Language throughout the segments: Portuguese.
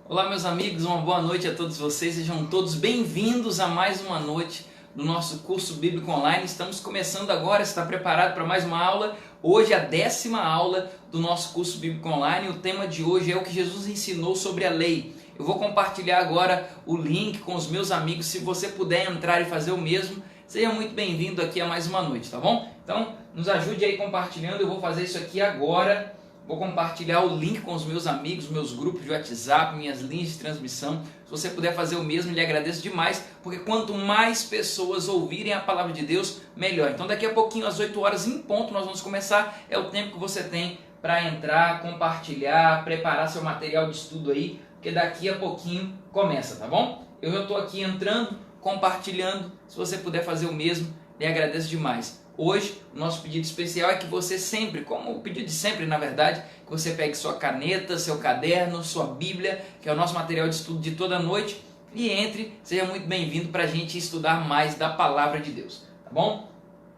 Olá meus amigos, uma boa noite a todos vocês, sejam todos bem-vindos a mais uma noite do nosso curso bíblico online. Estamos começando agora, está preparado para mais uma aula? Hoje a 10ª aula do nosso curso bíblico online. O tema de hoje é o que Jesus ensinou sobre a lei. Eu vou compartilhar agora o link com os meus amigos, se você puder entrar e fazer o mesmo, seja muito bem-vindo aqui a mais uma noite, tá bom? Então nos ajude aí compartilhando, eu vou fazer isso aqui agora. Vou compartilhar o link com os meus amigos, meus grupos de WhatsApp, minhas linhas de transmissão. Se você puder fazer o mesmo, lhe agradeço demais, porque quanto mais pessoas ouvirem a palavra de Deus, melhor. Então daqui a pouquinho, às 8 horas em ponto, nós vamos começar. É o tempo que você tem para entrar, compartilhar, preparar seu material de estudo aí, porque daqui a pouquinho começa, tá bom? Eu já estou aqui entrando, compartilhando. Se você puder fazer o mesmo, lhe agradeço demais. Hoje, o nosso pedido especial é que você sempre, como o pedido de sempre na verdade, que você pegue sua caneta, seu caderno, sua Bíblia, que é o nosso material de estudo de toda noite, e entre, seja muito bem-vindo para a gente estudar mais da Palavra de Deus, tá bom?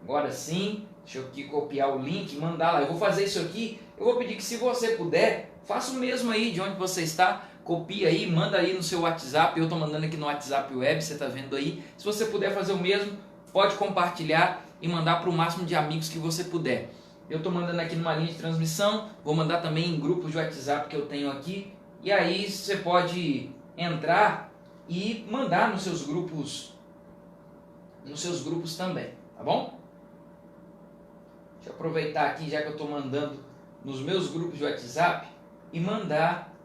Agora sim, deixa eu aqui copiar o link e mandar lá. Eu vou fazer isso aqui, eu vou pedir que se você puder, faça o mesmo aí de onde você está, copia aí, manda aí no seu WhatsApp, eu estou mandando aqui no WhatsApp Web, você está vendo aí. Se você puder fazer o mesmo, pode compartilhar e mandar para o máximo de amigos que você puder. Eu estou mandando aqui numa linha de transmissão, vou mandar também em grupos de WhatsApp que eu tenho aqui, e aí você pode entrar e mandar nos seus grupos também, tá bom? Deixa eu aproveitar aqui, já que eu estou mandando nos meus grupos de WhatsApp, e mandar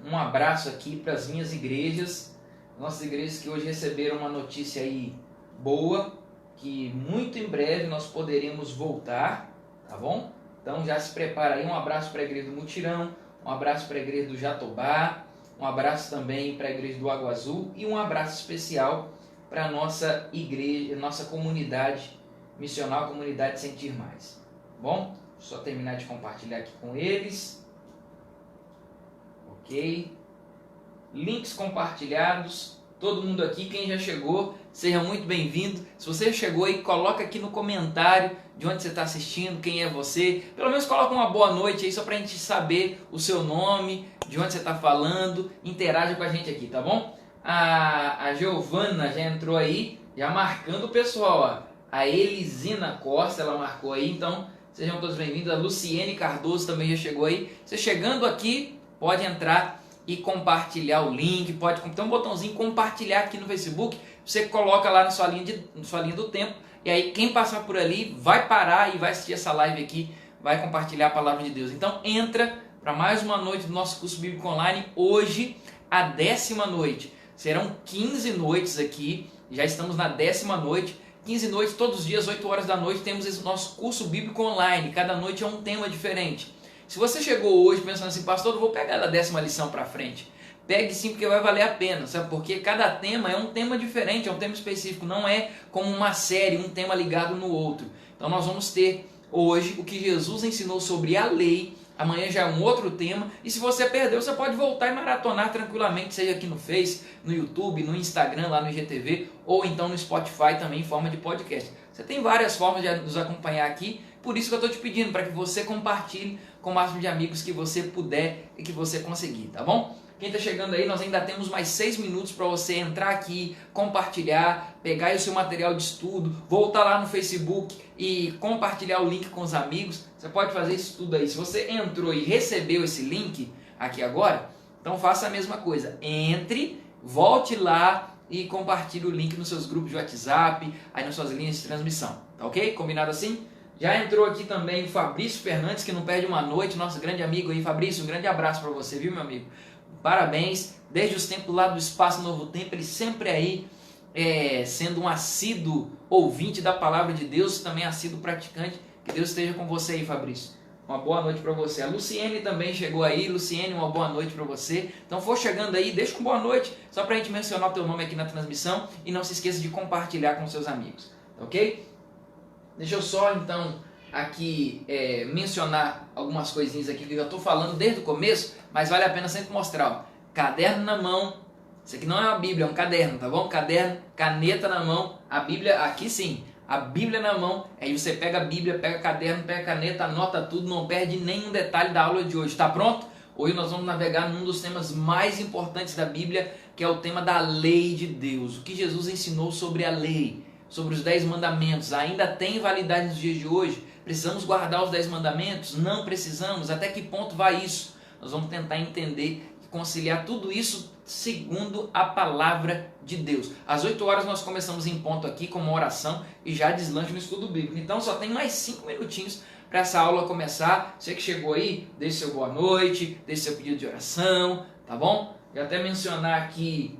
um abraço aqui para as minhas igrejas, nossas igrejas que hoje receberam uma notícia aí boa, que muito em breve nós poderemos voltar, tá bom? Então já se prepara aí, um abraço para a igreja do Mutirão, um abraço para a igreja do Jatobá, um abraço também para a igreja do Água Azul e um abraço especial para a nossa igreja, nossa comunidade missional, comunidade Sentir Mais. Bom, só terminar de compartilhar aqui com eles. Ok. Links compartilhados. Todo mundo aqui, quem já chegou, seja muito bem-vindo. Se você chegou aí, coloca aqui no comentário de onde você está assistindo, quem é você. Pelo menos coloca uma boa noite aí, só para a gente saber o seu nome, de onde você está falando. Interaja com a gente aqui, tá bom? A Giovana já entrou aí, já marcando o pessoal. Ó. A Elisina Costa, ela marcou aí, então sejam todos bem-vindos. A Luciene Cardoso também já chegou aí. Você chegando aqui, pode entrar e compartilhar o link, pode ter um botãozinho compartilhar aqui no Facebook, você coloca lá na sua linha do tempo, e aí quem passar por ali vai parar e vai assistir essa live aqui, vai compartilhar a palavra de Deus. Então entra para mais uma noite do nosso curso bíblico online, hoje a 10ª noite, serão 15 noites aqui, já estamos na 10ª noite, 15 noites, todos os dias, 8 horas da noite, temos esse nosso curso bíblico online, cada noite é um tema diferente. Se você chegou hoje pensando assim, pastor, eu vou pegar da 10ª lição para frente. Pegue sim, porque vai valer a pena, sabe? Porque cada tema é um tema diferente, é um tema específico, não é como uma série, um tema ligado no outro. Então nós vamos ter hoje o que Jesus ensinou sobre a lei, amanhã já é um outro tema, e se você perdeu, você pode voltar e maratonar tranquilamente, seja aqui no Face, no YouTube, no Instagram, lá no IGTV, ou então no Spotify também em forma de podcast. Você tem várias formas de nos acompanhar aqui, por isso que eu estou te pedindo, para que você compartilhe com o máximo de amigos que você puder e que você conseguir, tá bom? Quem está chegando aí, nós ainda temos mais 6 minutos para você entrar aqui, compartilhar, pegar aí o seu material de estudo, voltar lá no Facebook e compartilhar o link com os amigos. Você pode fazer isso tudo aí. Se você entrou e recebeu esse link aqui agora, então faça a mesma coisa. Entre, volte lá e compartilhe o link nos seus grupos de WhatsApp, aí nas suas linhas de transmissão, tá ok? Combinado assim? Já entrou aqui também o Fabrício Fernandes, que não perde uma noite, nosso grande amigo aí. Fabrício, um grande abraço para você, viu, meu amigo? Parabéns, desde os tempos lá do Espaço Novo Tempo, ele sempre aí sendo um assíduo ouvinte da Palavra de Deus, também assíduo praticante. Que Deus esteja com você aí, Fabrício. Uma boa noite para você. A Luciene também chegou aí. Luciene, uma boa noite para você. Então, for chegando aí, deixa com boa noite, só para a gente mencionar o teu nome aqui na transmissão, e não se esqueça de compartilhar com seus amigos, ok? Deixa eu só, então, aqui mencionar algumas coisinhas aqui que eu estou falando desde o começo, mas vale a pena sempre mostrar. Ó. Caderno na mão, isso aqui não é uma Bíblia, é um caderno, tá bom? Caderno, caneta na mão, a Bíblia aqui sim, a Bíblia na mão, aí você pega a Bíblia, pega caderno, pega caneta, anota tudo, não perde nenhum detalhe da aula de hoje, tá pronto? Hoje nós vamos navegar num dos temas mais importantes da Bíblia, que é o tema da lei de Deus. O que Jesus ensinou sobre a lei, sobre os 10 mandamentos, ainda tem validade nos dias de hoje? Precisamos guardar os 10 mandamentos? Não precisamos. Até que ponto vai isso? Nós vamos tentar entender e conciliar tudo isso segundo a palavra de Deus. Às 8 horas nós começamos em ponto aqui com uma oração e já deslanche no estudo bíblico. Então só tem mais 5 minutinhos para essa aula começar. Você que chegou aí, deixe seu boa noite, deixe seu pedido de oração, tá bom? Vou até mencionar aqui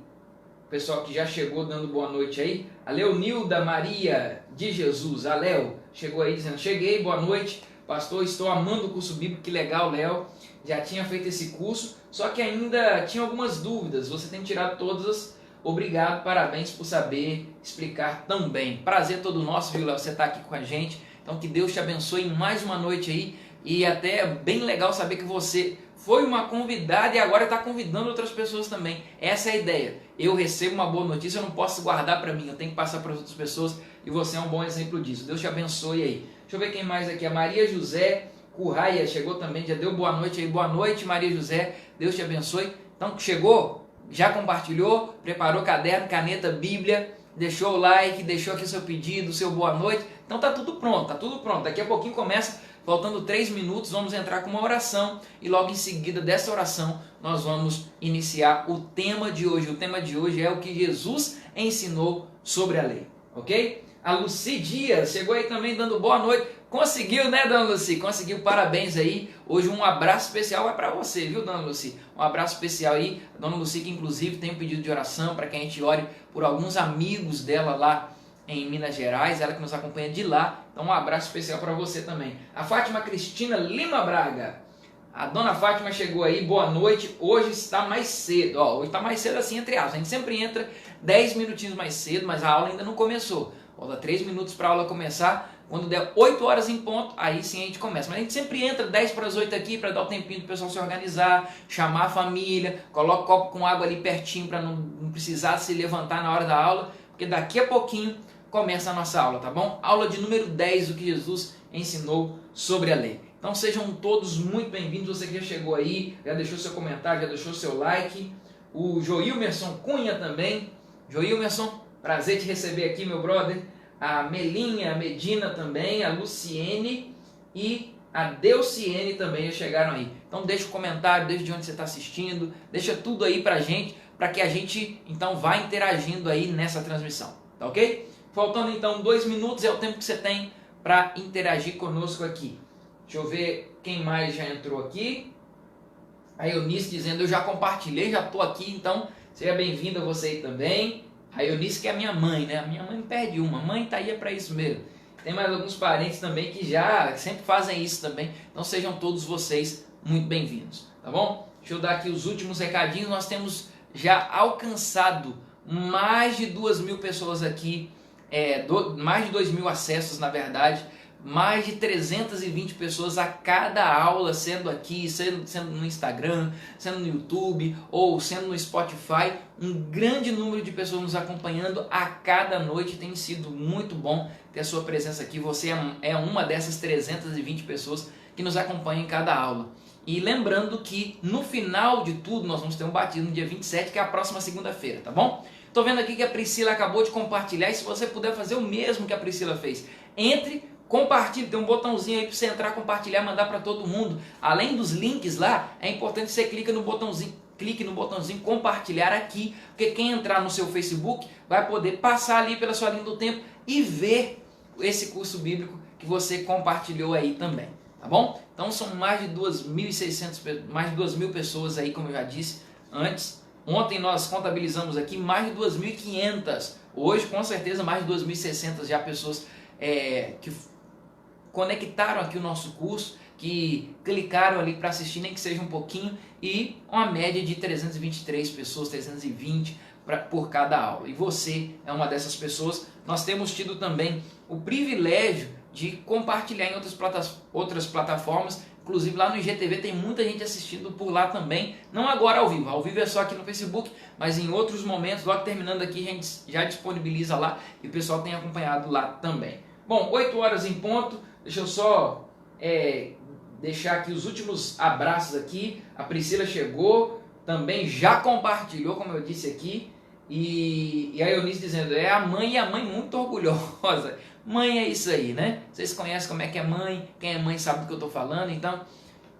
o pessoal que já chegou dando boa noite aí. A Leonilda Maria de Jesus, a Léo, chegou aí dizendo: cheguei, boa noite, pastor, estou amando o curso bíblico. Que legal, Léo. Já tinha feito esse curso, só que ainda tinha algumas dúvidas. Você tem tirado todas. Obrigado, parabéns por saber explicar tão bem. Prazer todo nosso, viu, Léo? Você está aqui com a gente. Então que Deus te abençoe em mais uma noite aí. E até é bem legal saber que você foi uma convidada e agora está convidando outras pessoas também. Essa é a ideia. Eu recebo uma boa notícia, eu não posso guardar para mim, eu tenho que passar para outras pessoas e você é um bom exemplo disso. Deus te abençoe aí. Deixa eu ver quem mais aqui. A Maria José Curraia chegou também, já deu boa noite aí. Boa noite, Maria José. Deus te abençoe. Então chegou, já compartilhou, preparou caderno, caneta, Bíblia, deixou o like, deixou aqui seu pedido, seu boa noite. Então tá tudo pronto, tá tudo pronto. Daqui a pouquinho começa, faltando 3 minutos, vamos entrar com uma oração e logo em seguida dessa oração nós vamos iniciar o tema de hoje. O tema de hoje é o que Jesus ensinou sobre a lei, ok? A Luci Dias chegou aí também dando boa noite. Conseguiu, né, dona Luci? Conseguiu, parabéns aí. Hoje um abraço especial é para você, viu, dona Luci? Um abraço especial aí. A dona Luci que inclusive tem um pedido de oração para que a gente ore por alguns amigos dela lá em Minas Gerais, ela que nos acompanha de lá. Então um abraço especial para você também. A Fátima Cristina Lima Braga. A dona Fátima chegou aí, boa noite. Hoje está mais cedo, ó, hoje está mais cedo assim, entre aspas. A gente sempre entra 10 minutinhos mais cedo, mas a aula ainda não começou. Falta 3 minutos para a aula começar. Quando der 8 horas em ponto, aí sim a gente começa. Mas a gente sempre entra 10 para as 8 aqui para dar o tempinho do pessoal se organizar, chamar a família, coloca o copo com água ali pertinho para não precisar se levantar na hora da aula, porque daqui a pouquinho começa a nossa aula, tá bom? Aula de número 10 do que Jesus ensinou sobre a lei. Então sejam todos muito bem-vindos. Você que já chegou aí, já deixou seu comentário, já deixou seu like. O Joilmerson Cunha também. Joilmerson, prazer te receber aqui, meu brother. A Melinha, a Medina também, a Luciene e a Deuciene também já chegaram aí. Então deixa o comentário, desde onde você está assistindo, deixa tudo aí pra gente, para que a gente então vá interagindo aí nessa transmissão, tá ok? Faltando então 2 minutos é o tempo que você tem para interagir conosco aqui. Deixa eu ver quem mais já entrou aqui. A Eunice dizendo: eu já compartilhei, já estou aqui, então seja bem-vinda você aí também. A Eunice que é a minha mãe, né? A minha mãe não perde uma, mãe tá aí é para isso mesmo. Tem mais alguns parentes também que já sempre fazem isso também. Então sejam todos vocês muito bem-vindos, tá bom? Deixa eu dar aqui os últimos recadinhos. Nós temos já alcançado mais de 2.000 pessoas aqui, mais de 2.000 acessos na verdade. Mais de 320 pessoas a cada aula, sendo aqui, sendo no Instagram, sendo no YouTube ou sendo no Spotify. Um grande número de pessoas nos acompanhando a cada noite. Tem sido muito bom ter a sua presença aqui. Você é uma dessas 320 pessoas que nos acompanha em cada aula. E lembrando que no final de tudo nós vamos ter um batismo no dia 27, que é a próxima segunda-feira, tá bom? Tô vendo aqui que a Priscila acabou de compartilhar, e se você puder fazer o mesmo que a Priscila fez, compartilhe, tem um botãozinho aí para você entrar, compartilhar, mandar para todo mundo. Além dos links lá, é importante que você clique no botãozinho compartilhar aqui, porque quem entrar no seu Facebook vai poder passar ali pela sua linha do tempo e ver esse curso bíblico que você compartilhou aí também, tá bom? Então são mais de 2.600, mais de 2.000 pessoas aí, como eu já disse antes. Ontem nós contabilizamos aqui mais de 2.500, hoje com certeza mais de 2.600 já pessoas que conectaram aqui o nosso curso, que clicaram ali para assistir, nem que seja um pouquinho, e uma média de 323 pessoas, 320 por cada aula. E você é uma dessas pessoas. Nós temos tido também o privilégio de compartilhar em outras plataformas, inclusive lá no IGTV tem muita gente assistindo por lá também, não agora ao vivo é só aqui no Facebook, mas em outros momentos, logo terminando aqui, a gente já disponibiliza lá e o pessoal tem acompanhado lá também. Bom, 8 horas em ponto. Deixa eu só deixar aqui os últimos abraços aqui. A Priscila chegou, também já compartilhou, como eu disse aqui. E a Eunice dizendo, é a mãe, e a mãe muito orgulhosa. Mãe é isso aí, né? Vocês conhecem como é que é mãe, quem é mãe sabe do que eu estou falando, então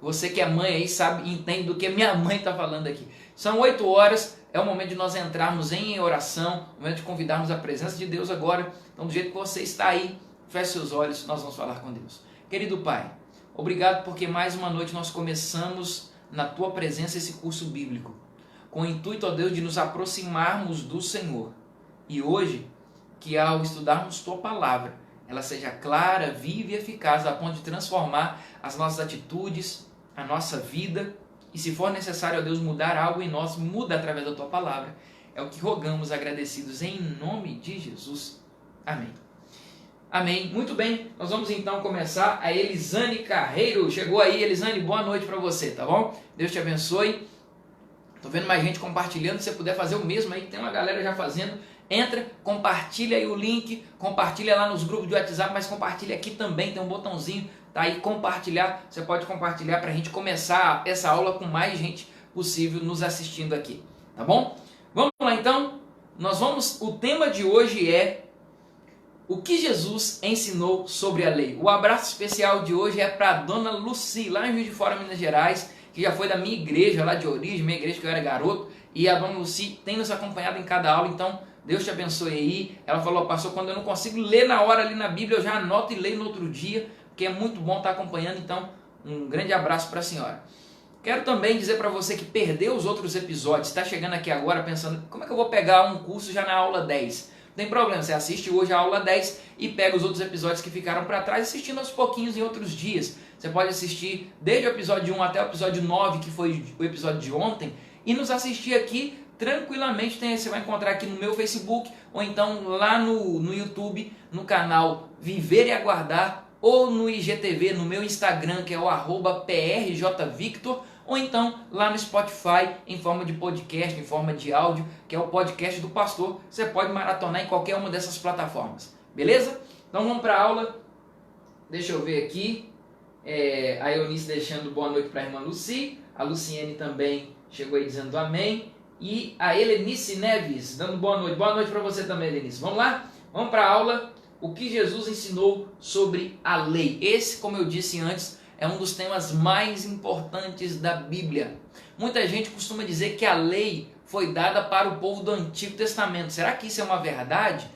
você que é mãe aí sabe, entende do que minha mãe está falando aqui. São 8 horas, é o momento de nós entrarmos em oração, o momento de convidarmos a presença de Deus agora. Então do jeito que você está aí, feche seus olhos, nós vamos falar com Deus. Querido Pai, obrigado porque mais uma noite nós começamos na Tua presença esse curso bíblico, com o intuito, ó Deus, de nos aproximarmos do Senhor. E hoje, que ao estudarmos Tua Palavra, ela seja clara, viva e eficaz, a ponto de transformar as nossas atitudes, a nossa vida, e se for necessário, ó Deus, mudar algo em nós, muda através da Tua Palavra. É o que rogamos agradecidos em nome de Jesus. Amém. Amém. Muito bem, nós vamos então começar. A Elisane Carreiro chegou aí. Elisane, boa noite para você, tá bom? Deus te abençoe. Tô vendo mais gente compartilhando, se você puder fazer o mesmo aí, tem uma galera já fazendo. Entra, compartilha aí o link, compartilha lá nos grupos de WhatsApp, mas compartilha aqui também, tem um botãozinho, tá aí, compartilhar. Você pode compartilhar para a gente começar essa aula com mais gente possível nos assistindo aqui, tá bom? Vamos lá então, o tema de hoje é o que Jesus ensinou sobre a lei. O abraço especial de hoje é para a dona Lucy, lá em Juiz de Fora, Minas Gerais, que já foi da minha igreja lá de origem, minha igreja que eu era garoto, e a dona Lucy tem nos acompanhado em cada aula, então Deus te abençoe aí. Ela falou, pastor, quando eu não consigo ler na hora ali na Bíblia, eu já anoto e leio no outro dia, porque é muito bom estar acompanhando, então um grande abraço para a senhora. Quero também dizer para você que perdeu os outros episódios, está chegando aqui agora pensando, como é que eu vou pegar um curso já na aula 10? Não tem problema, você assiste hoje a aula 10 e pega os outros episódios que ficaram para trás, assistindo aos pouquinhos em outros dias. Você pode assistir desde o episódio 1 até o episódio 9, que foi o episódio de ontem, e nos assistir aqui tranquilamente. Você vai encontrar aqui no meu Facebook, ou então lá no YouTube, no canal Viver e Aguardar, ou no IGTV, no meu Instagram, que é o @PRJVictor, ou então lá no Spotify, em forma de podcast, em forma de áudio, que é o podcast do pastor. Você pode maratonar em qualquer uma dessas plataformas, beleza? Então vamos para a aula. Deixa eu ver aqui. A Eunice deixando boa noite para a irmã Lucy. A Luciene também chegou aí dizendo amém. E a Helenice Neves dando boa noite. Boa noite para você também, Helenice. Vamos lá? Vamos para a aula. O que Jesus ensinou sobre a lei. Esse, como eu disse antes, é um dos temas mais importantes da Bíblia. Muita gente costuma dizer que a lei foi dada para o povo do Antigo Testamento. Será que isso é uma verdade?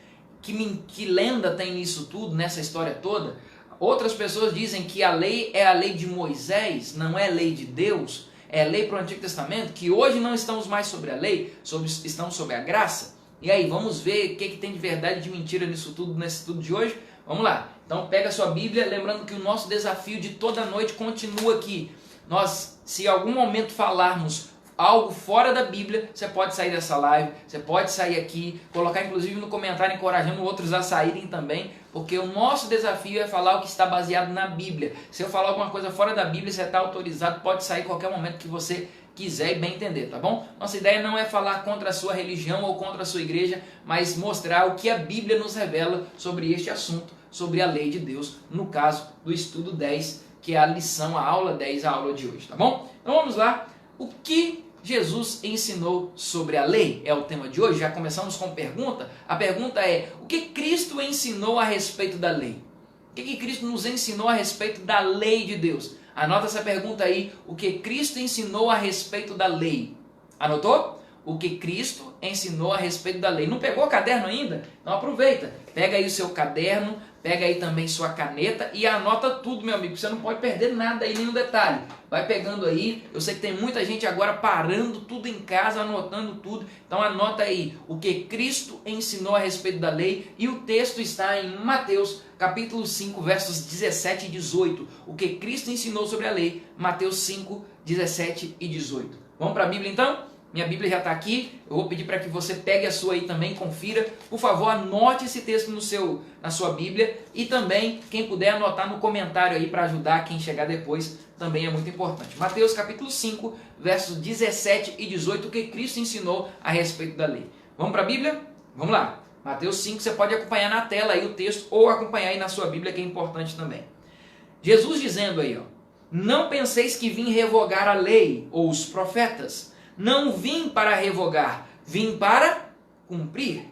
Que lenda tem nisso tudo, nessa história toda? Outras pessoas dizem que a lei é a lei de Moisés, não é lei de Deus, é lei para o Antigo Testamento, que hoje não estamos mais sobre a lei, estamos sobre a graça. E aí, vamos ver o que tem de verdade e de mentira nisso tudo, nesse estudo de hoje? Vamos lá. Então pega a sua Bíblia, lembrando que o nosso desafio de toda noite continua aqui. Nós, se em algum momento falarmos algo fora da Bíblia, você pode sair dessa live, você pode sair aqui, colocar inclusive no comentário encorajando outros a saírem também, porque o nosso desafio é falar o que está baseado na Bíblia. Se eu falar alguma coisa fora da Bíblia, você está autorizado, pode sair a qualquer momento que você quiser e bem entender, tá bom? Nossa ideia não é falar contra a sua religião ou contra a sua igreja, mas mostrar o que a Bíblia nos revela sobre este assunto, sobre a lei de Deus, no caso do estudo 10, que é a lição, a aula 10, a aula de hoje, tá bom? Então vamos lá. O que Jesus ensinou sobre a lei? É o tema de hoje. Já começamos com pergunta. A pergunta é: o que Cristo ensinou a respeito da lei? O que Cristo nos ensinou a respeito da lei de Deus? Anota essa pergunta aí. O que Cristo ensinou a respeito da lei? Anotou? O que Cristo ensinou a respeito da lei. Não pegou o caderno ainda? Então aproveita. Pega aí o seu caderno, pega aí também sua caneta e anota tudo, meu amigo. Você não pode perder nada aí, nenhum detalhe. Vai pegando aí. Eu sei que tem muita gente agora parando tudo em casa, anotando tudo. Então anota aí o que Cristo ensinou a respeito da lei. E o texto está em Mateus capítulo 5, versos 17 e 18. O que Cristo ensinou sobre a lei. Mateus 5, 17 e 18. Vamos para a Bíblia então? Minha Bíblia já está aqui, eu vou pedir para que você pegue a sua aí também, confira. Por favor, anote esse texto na sua Bíblia e também, quem puder anotar no comentário aí para ajudar quem chegar depois, também é muito importante. Mateus capítulo 5, versos 17 e 18, o que Cristo ensinou a respeito da lei. Vamos para a Bíblia? Vamos lá. Mateus 5, você pode acompanhar na tela aí o texto ou acompanhar aí na sua Bíblia, que é importante também. Jesus dizendo aí, ó: Não penseis que vim revogar a lei ou os profetas. Não vim para revogar, vim para cumprir.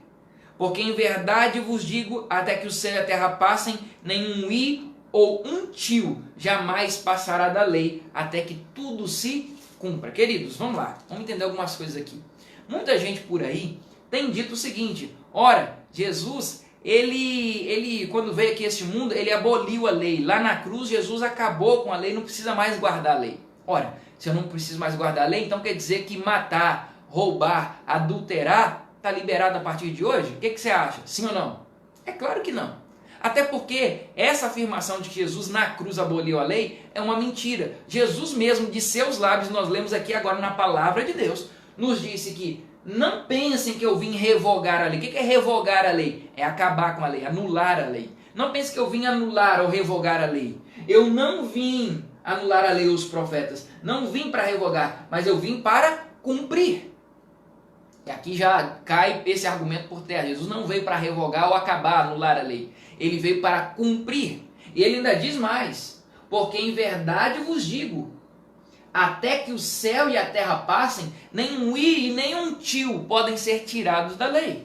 Porque em verdade vos digo, até que o céu e a terra passem, nenhum i ou um tio jamais passará da lei, até que tudo se cumpra. Queridos, vamos lá, vamos entender algumas coisas aqui. Muita gente por aí tem dito o seguinte: ora, Jesus, ele quando veio aqui a este mundo, ele aboliu a lei. Lá na cruz, Jesus acabou com a lei, não precisa mais guardar a lei. Ora, se eu não preciso mais guardar a lei, então quer dizer que matar, roubar, adulterar está liberado a partir de hoje? O que você acha? Sim ou não? É claro que não. Até porque essa afirmação de que Jesus na cruz aboliu a lei é uma mentira. Jesus mesmo, de seus lábios, nós lemos aqui agora na palavra de Deus, nos disse que não pensem que eu vim revogar a lei. O que é revogar a lei? É acabar com a lei, anular a lei. Não pense que eu vim anular ou revogar a lei. Eu não vim anular a lei ou os profetas. Não vim para revogar, mas eu vim para cumprir. E aqui já cai esse argumento por terra. Jesus não veio para revogar ou acabar, anular a lei. Ele veio para cumprir. E ele ainda diz mais: porque em verdade vos digo, até que o céu e a terra passem, nem um i e nem um tio podem ser tirados da lei.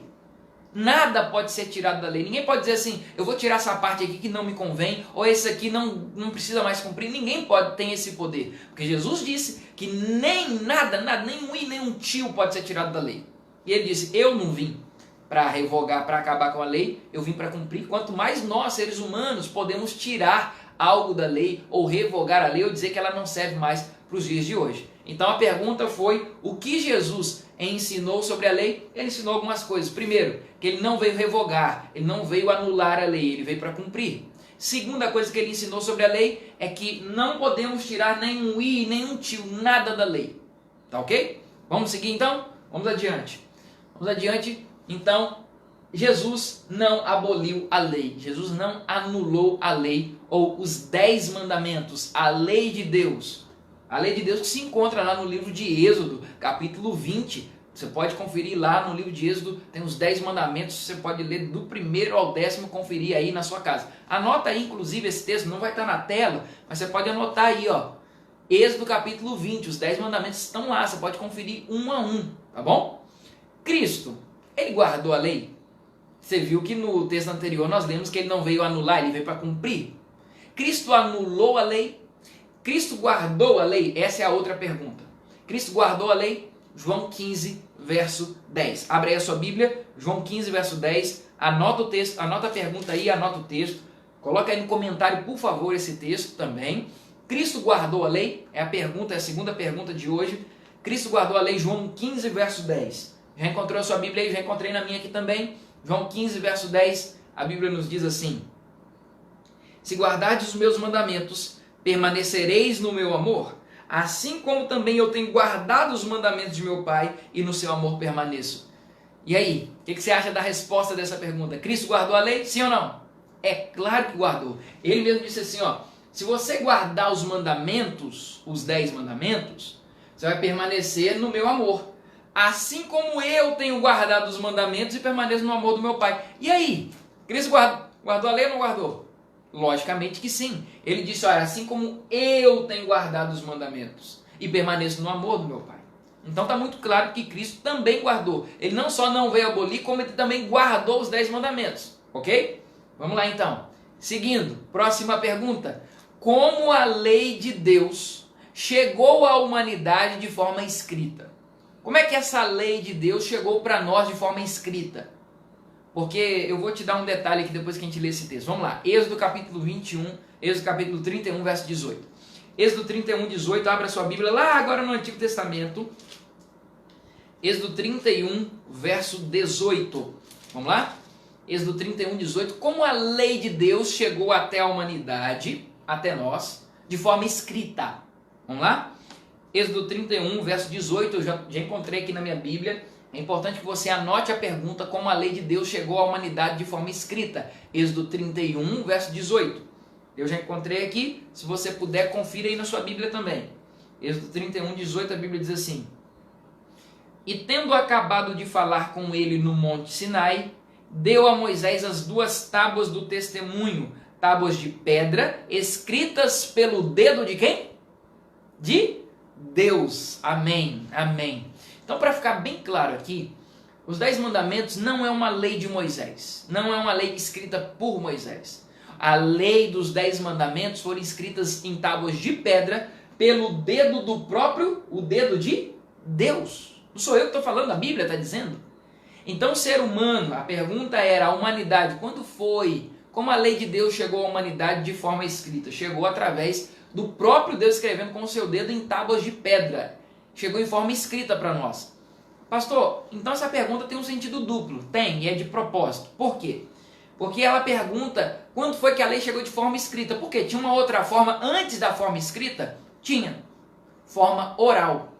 Nada pode ser tirado da lei. Ninguém pode dizer assim: eu vou tirar essa parte aqui que não me convém, ou esse aqui não precisa mais cumprir. Ninguém tem esse poder. Porque Jesus disse que nem nada, nem um i, nem um tio pode ser tirado da lei. E ele disse: eu não vim para revogar, para acabar com a lei, eu vim para cumprir. Quanto mais nós, seres humanos, podemos tirar algo da lei, ou revogar a lei, ou dizer que ela não serve mais para os dias de hoje. Então a pergunta foi: o que Jesus ensinou sobre a lei? Ele ensinou algumas coisas. Primeiro, que ele não veio revogar, ele não veio anular a lei, ele veio para cumprir. Segunda coisa que ele ensinou sobre a lei é que não podemos tirar nem um i, nem um tio, nada da lei. Tá ok? Vamos seguir então? Vamos adiante. Vamos adiante. Então, Jesus não aboliu a lei, Jesus não anulou a lei ou os 10 mandamentos, a lei de Deus. A lei de Deus que se encontra lá no livro de Êxodo, capítulo 20. Você pode conferir lá no livro de Êxodo, tem os 10 mandamentos, você pode ler do 1º ao 10º, conferir aí na sua casa. Anota aí, inclusive, esse texto, não vai estar na tela, mas você pode anotar aí, ó. Êxodo capítulo 20, os 10 mandamentos estão lá, você pode conferir um a um, tá bom? Cristo, ele guardou a lei? Você viu que no texto anterior nós lemos que ele não veio anular, ele veio para cumprir. Cristo anulou a lei? Cristo guardou a lei? Essa é a outra pergunta. Cristo guardou a lei? João 15, verso 10. Abre aí a sua Bíblia, João 15, verso 10. Anota o texto, anota a pergunta aí, anota o texto. Coloca aí no comentário, por favor, esse texto também. Cristo guardou a lei? É a pergunta, é a segunda pergunta de hoje. Cristo guardou a lei, João 15, verso 10. Já encontrou a sua Bíblia aí? Já encontrei na minha aqui também. João 15, verso 10, a Bíblia nos diz assim: se guardardes os meus mandamentos, permanecereis no meu amor, assim como também eu tenho guardado os mandamentos de meu Pai, e no seu amor permaneço. E aí, o que você acha da resposta dessa pergunta? Cristo guardou a lei? Sim ou não? É claro que guardou. Ele mesmo disse assim, ó: se você guardar os mandamentos, os 10 mandamentos, você vai permanecer no meu amor, assim como eu tenho guardado os mandamentos e permaneço no amor do meu Pai. E aí? Cristo guardou a lei ou não guardou? Logicamente que sim. Ele disse: olha, assim como eu tenho guardado os mandamentos e permaneço no amor do meu Pai. Então está muito claro que Cristo também guardou. Ele não só não veio abolir, como ele também guardou os 10 mandamentos. Ok? Vamos lá então. Seguindo, próxima pergunta. Como a lei de Deus chegou à humanidade de forma escrita? Como é que essa lei de Deus chegou para nós de forma escrita? Porque eu vou te dar um detalhe aqui depois que a gente lê esse texto. Vamos lá. Êxodo capítulo 21, Êxodo capítulo 31, verso 18. Êxodo 31, 18, abre a sua Bíblia lá agora no Antigo Testamento. Êxodo 31, verso 18. Vamos lá? Êxodo 31, 18. Como a lei de Deus chegou até a humanidade, até nós, de forma escrita. Vamos lá? Êxodo 31, verso 18, eu já encontrei aqui na minha Bíblia. É importante que você anote a pergunta: como a lei de Deus chegou à humanidade de forma escrita. Êxodo 31, verso 18. Eu já encontrei aqui, se você puder, confira aí na sua Bíblia também. Êxodo 31, 18, a Bíblia diz assim: e tendo acabado de falar com ele no monte Sinai, deu a Moisés as 2 tábuas do testemunho, tábuas de pedra, escritas pelo dedo de quem? De Deus. Amém, amém. Então, para ficar bem claro aqui, os 10 mandamentos não é uma lei de Moisés, não é uma lei escrita por Moisés. A lei dos 10 mandamentos foram escritas em tábuas de pedra pelo dedo do próprio, o dedo de Deus. Não sou eu que estou falando, a Bíblia está dizendo. Então, o ser humano, a pergunta era, a humanidade, quando foi? Como a lei de Deus chegou à humanidade de forma escrita? Chegou através do próprio Deus escrevendo com o seu dedo em tábuas de pedra. Chegou em forma escrita para nós. Pastor, então essa pergunta tem um sentido duplo. Tem, e é de propósito. Por quê? Porque ela pergunta quando foi que a lei chegou de forma escrita. Por quê? Tinha uma outra forma antes da forma escrita? Tinha. Forma oral.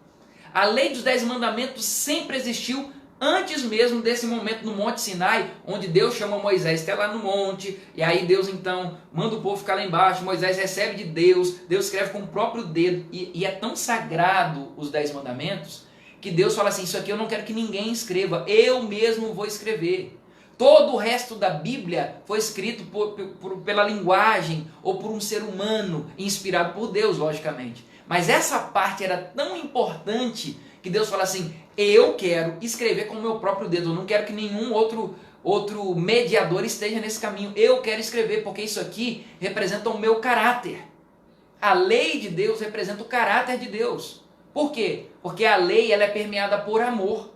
A lei dos 10 mandamentos sempre existiu antes mesmo desse momento no Monte Sinai, onde Deus chama Moisés até lá no monte, e aí Deus então manda o povo ficar lá embaixo, Moisés recebe de Deus, Deus escreve com o próprio dedo, e é tão sagrado os 10 mandamentos, que Deus fala assim, isso aqui eu não quero que ninguém escreva, eu mesmo vou escrever. Todo o resto da Bíblia foi escrito pela linguagem, ou por um ser humano, inspirado por Deus, logicamente. Mas essa parte era tão importante, que Deus fala assim, eu quero escrever com o meu próprio dedo, eu não quero que nenhum outro mediador esteja nesse caminho, eu quero escrever, porque isso aqui representa o meu caráter. A lei de Deus representa o caráter de Deus. Por quê? Porque a lei ela é permeada por amor.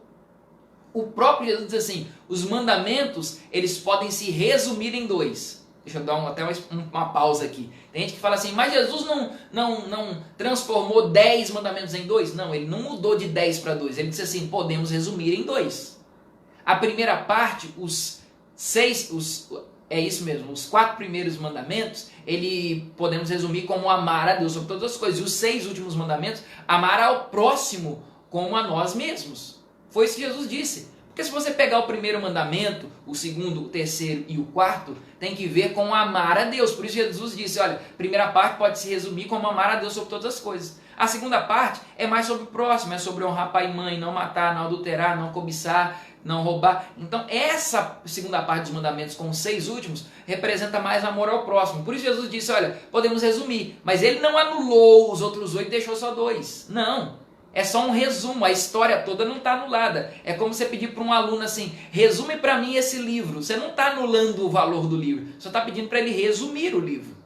O próprio Jesus diz assim, os mandamentos, eles podem se resumir em 2. Deixa eu dar até uma pausa aqui. Tem gente que fala assim, mas Jesus não transformou 10 mandamentos em 2? Não, ele não mudou de 10 para 2. Ele disse assim, podemos resumir em 2. A primeira parte, os 4 primeiros mandamentos, podemos resumir como amar a Deus sobre todas as coisas. E os 6 últimos mandamentos, amar ao próximo como a nós mesmos. Foi isso que Jesus disse. Porque se você pegar o primeiro mandamento, o segundo, o terceiro e o quarto, tem que ver com amar a Deus. Por isso Jesus disse, olha, a primeira parte pode se resumir como amar a Deus sobre todas as coisas. A segunda parte é mais sobre o próximo, é sobre honrar pai e mãe, não matar, não adulterar, não cobiçar, não roubar. Então essa segunda parte dos mandamentos com os 6 últimos representa mais amor ao próximo. Por isso Jesus disse, olha, podemos resumir, mas ele não anulou os outros 8 e deixou só 2. Não. É só um resumo, a história toda não está anulada. É como você pedir para um aluno assim, resume para mim esse livro. Você não está anulando o valor do livro, só está pedindo para ele resumir o livro.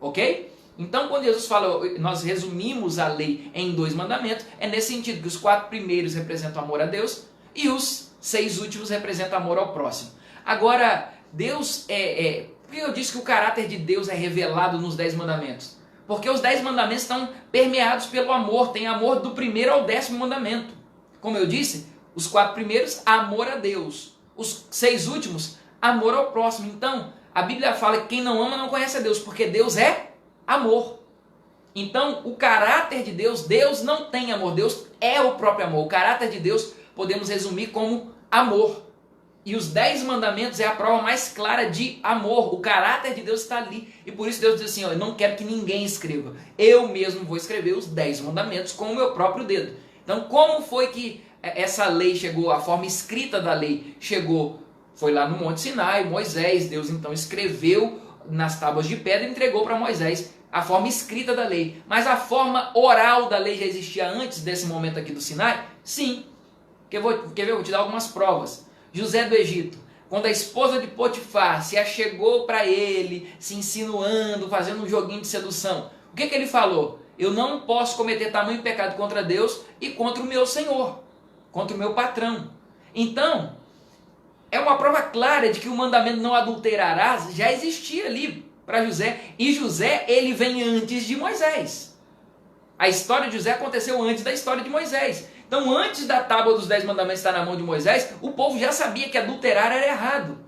Ok? Então quando Jesus fala, nós resumimos a lei em 2 mandamentos, é nesse sentido que os 4 primeiros representam amor a Deus e os 6 últimos representam amor ao próximo. Agora, Deus por que eu disse que o caráter de Deus é revelado nos 10 mandamentos? Porque os 10 mandamentos estão permeados pelo amor. Tem amor do primeiro ao 10º mandamento. Como eu disse, os 4 primeiros, amor a Deus. Os 6 últimos, amor ao próximo. Então, a Bíblia fala que quem não ama não conhece a Deus, porque Deus é amor. Então, o caráter de Deus, Deus não tem amor. Deus é o próprio amor. O caráter de Deus podemos resumir como amor. E os 10 mandamentos é a prova mais clara de amor. O caráter de Deus está ali. E por isso Deus diz assim, eu não quero que ninguém escreva. Eu mesmo vou escrever os 10 mandamentos com o meu próprio dedo. Então como foi que essa lei chegou, a forma escrita da lei chegou? Foi lá no Monte Sinai, Moisés, Deus então escreveu nas tábuas de pedra e entregou para Moisés a forma escrita da lei. Mas a forma oral da lei já existia antes desse momento aqui do Sinai? Sim. Quer ver? Eu vou te dar algumas provas. José do Egito, quando a esposa de Potifar se achegou para ele, se insinuando, fazendo um joguinho de sedução, o que ele falou? Eu não posso cometer tamanho pecado contra Deus e contra o meu Senhor, contra o meu patrão. Então, é uma prova clara de que o mandamento não adulterarás já existia ali para José. E José, ele vem antes de Moisés. A história de José aconteceu antes da história de Moisés. Então, antes da tábua dos 10 mandamentos estar na mão de Moisés, o povo já sabia que adulterar era errado.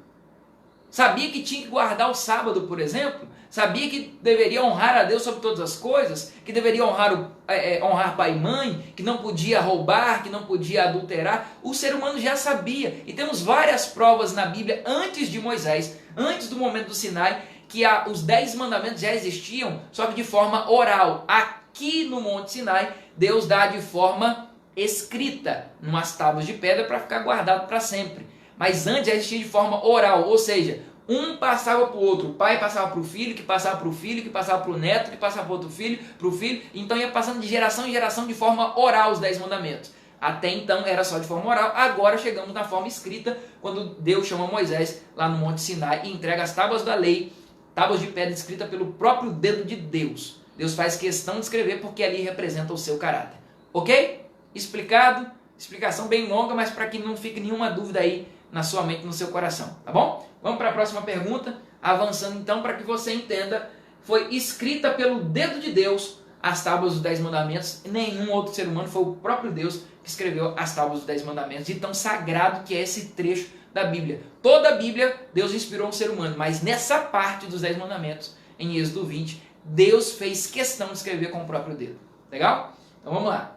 Sabia que tinha que guardar o sábado, por exemplo. Sabia que deveria honrar a Deus sobre todas as coisas. Que deveria honrar pai e mãe. Que não podia roubar, que não podia adulterar. O ser humano já sabia. E temos várias provas na Bíblia antes de Moisés, antes do momento do Sinai, que os 10 mandamentos já existiam, só que de forma oral. Aqui no Monte Sinai, Deus dá de forma escrita, numas tábuas de pedra para ficar guardado para sempre. Mas antes já existia de forma oral, ou seja, Um passava para o outro, o pai passava para o filho, que passava para o filho, que passava para o neto, que passava para o outro filho, para o filho. Então ia passando de geração em geração de forma oral os 10 mandamentos. Até então era só de forma oral, agora chegamos na forma escrita, quando Deus chama Moisés lá no Monte Sinai e entrega as tábuas da lei, tábuas de pedra escritas pelo próprio dedo de Deus. Deus faz questão de escrever porque ali representa o seu caráter. Ok? Explicado? Explicação bem longa, mas para que não fique nenhuma dúvida aí na sua mente, no seu coração, tá bom? Vamos para a próxima pergunta, avançando então para que você entenda. Foi escrita pelo dedo de Deus as tábuas dos 10 mandamentos, nenhum outro ser humano, foi o próprio Deus que escreveu as tábuas dos 10 mandamentos, de tão sagrado que é esse trecho da Bíblia. Toda a Bíblia, Deus inspirou um ser humano, mas nessa parte dos 10 mandamentos, em Êxodo 20, Deus fez questão de escrever com o próprio dedo. Legal? Então vamos lá.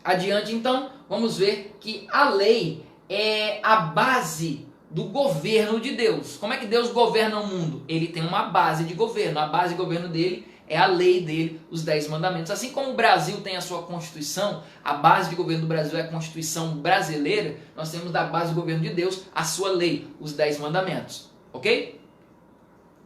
Adiante então, vamos ver que a lei é a base do governo de Deus. Como é que Deus governa o mundo? Ele tem uma base de governo. A base de governo dele é a lei dele, os 10 mandamentos. Assim como o Brasil tem a sua Constituição, a base de governo do Brasil é a Constituição brasileira, nós temos da base do governo de Deus a sua lei, os 10 mandamentos. Ok?